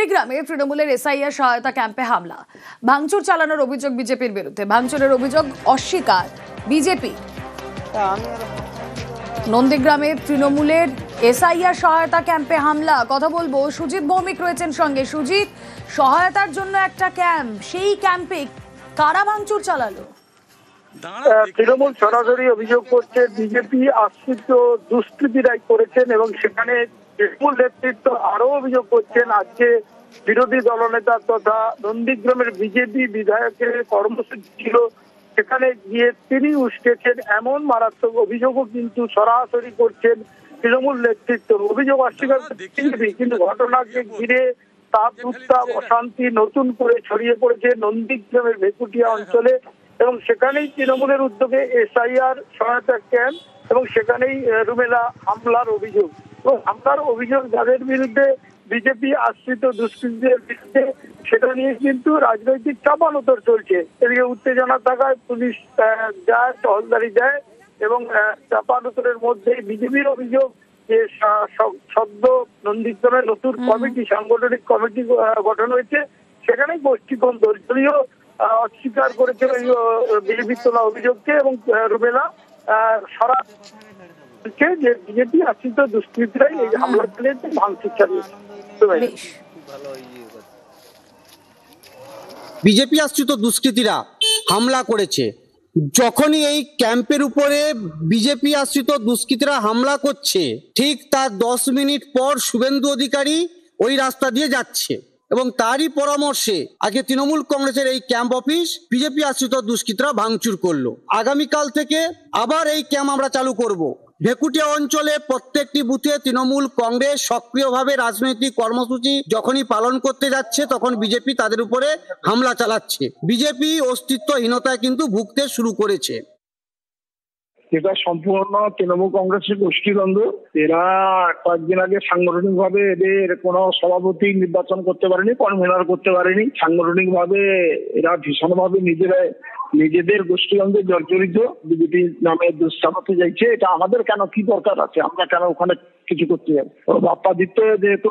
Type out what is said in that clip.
নন্দীগ্রামে তৃণমূলের এসআইআর সহায়তা ক্যাম্পে হামলা, ভাঙচুর চালানোর অভিযোগ বিজেপির বিরুদ্ধে। ভাঙচুরের অভিযোগ অস্বীকার বিজেপি। নন্দীগ্রামে তৃণমূলের এসআইআর সহায়তা ক্যাম্পে হামলা, কথা বলবো। সুজিত ভৌমিক রয়েছেন সঙ্গে। সুজিত, সহায়তার জন্য একটা ক্যাম্প, সেই ক্যাম্পে কারা ভাঙচুর চালালো? তৃণমূল সরাসরি অভিযোগ করছে বিজেপি আশ্রিত দুষ্কৃতীরাই করেছেন এবং সেখানে তৃণমূল নেতৃত্ব আরো অভিযোগ করছেন আজকে বিরোধী দলনেতা তথা নন্দীগ্রামের বিজেপি বিধায়কের কর্মসূচি ছিল, সেখানে গিয়ে তিনি উস্কেছেন এমন মারাত্মক অভিযোগও কিন্তু সরাসরি করছেন তৃণমূল নেতৃত্ব। অভিযোগ অস্বীকার করছেন, কিন্তু ঘটনাকে ঘিরে তাপ উত্তাপ অশান্তি নতুন করে ছড়িয়ে পড়েছে নন্দীগ্রামের ভেকুটিয়া অঞ্চলে এবং সেখানেই তৃণমূলের উদ্যোগে এসআইআর সহায়তা ক্যাম্প এবং সেখানেই রুমেলা হামলার অভিযোগ। হামলার অভিযোগ যাদের বিরুদ্ধে বিজেপি আশ্রিত দুষ্কৃতীদের বিরুদ্ধে, সেটা নিয়ে কিন্তু রাজনৈতিক চাপানোতর চলছে। এদিকে উত্তেজনা থাকায় পুলিশ যায়, টহলদারি যায় এবং চাপানোতরের মধ্যে বিজেপির অভিযোগ যে সদ্য নন্দীগ্রামের নতুন কমিটি, সাংগঠনিক কমিটি গঠন হয়েছে, সেখানেই গোষ্ঠীদ্বন্দ্ব দলীয় অস্বীকার করেছে বিজেপির তোলা অভিযোগকে এবং রুমেলা সরাসরি যে বিজেপি আশ্রিত দুষ্কৃতীরাই এই হামলা চালিয়েছে, ভাঙচুর চালিয়েছে। বিজেপি আশ্রিত দুষ্কৃতীরা হামলা করেছে। যখনই এই ক্যাম্পের উপরে বিজেপি আশ্রিত দুষ্কৃতীরা হামলা করছে, ঠিক তার 10 মিনিট পর শুভেন্দু অধিকারী ওই রাস্তা দিয়ে যাচ্ছে এবং তারই পরামর্শে আজকে তৃণমূল কংগ্রেসের এই ক্যাম্প অফিস বিজেপি আশ্রিত দুষ্কৃতীরা ভাঙচুর করলো। আগামীকাল থেকে আবার এই ক্যাম্প আমরা চালু করব। ভেকুটিয়া অঞ্চলে প্রত্যেকটি বুথে তৃণমূল কংগ্রেস সক্রিয়ভাবে রাজনৈতিক কর্মসূচি যখনই পালন করতে যাচ্ছে, তখন বিজেপি তাদের উপরে হামলা চালাচ্ছে। বিজেপি অস্তিত্বহীনতায় কিন্তু ভুগতে শুরু করেছে। এটা সম্পূর্ণ তৃণমূল কংগ্রেসের গোষ্ঠীদ্বন্দ্ব। এরা কয়েকদিন আগে সাংগঠনিক ভাবে এদের কোনো সভাপতি নির্বাচন করতে পারেনি, কনভেনার করতে পারেনি। সাংগঠনিক ভাবে এরা ভীষণভাবে নিজেদের গোষ্ঠীদ্বন্দ্বে জর্জরিত। বিজেপি নামে দুঃসাহতে যাইছে। এটা আমাদের কেন কি দরকার আছে? আমরা কেন ওখানে কিছু করতে যাবো? বাপ্পাদিত্য যেহেতু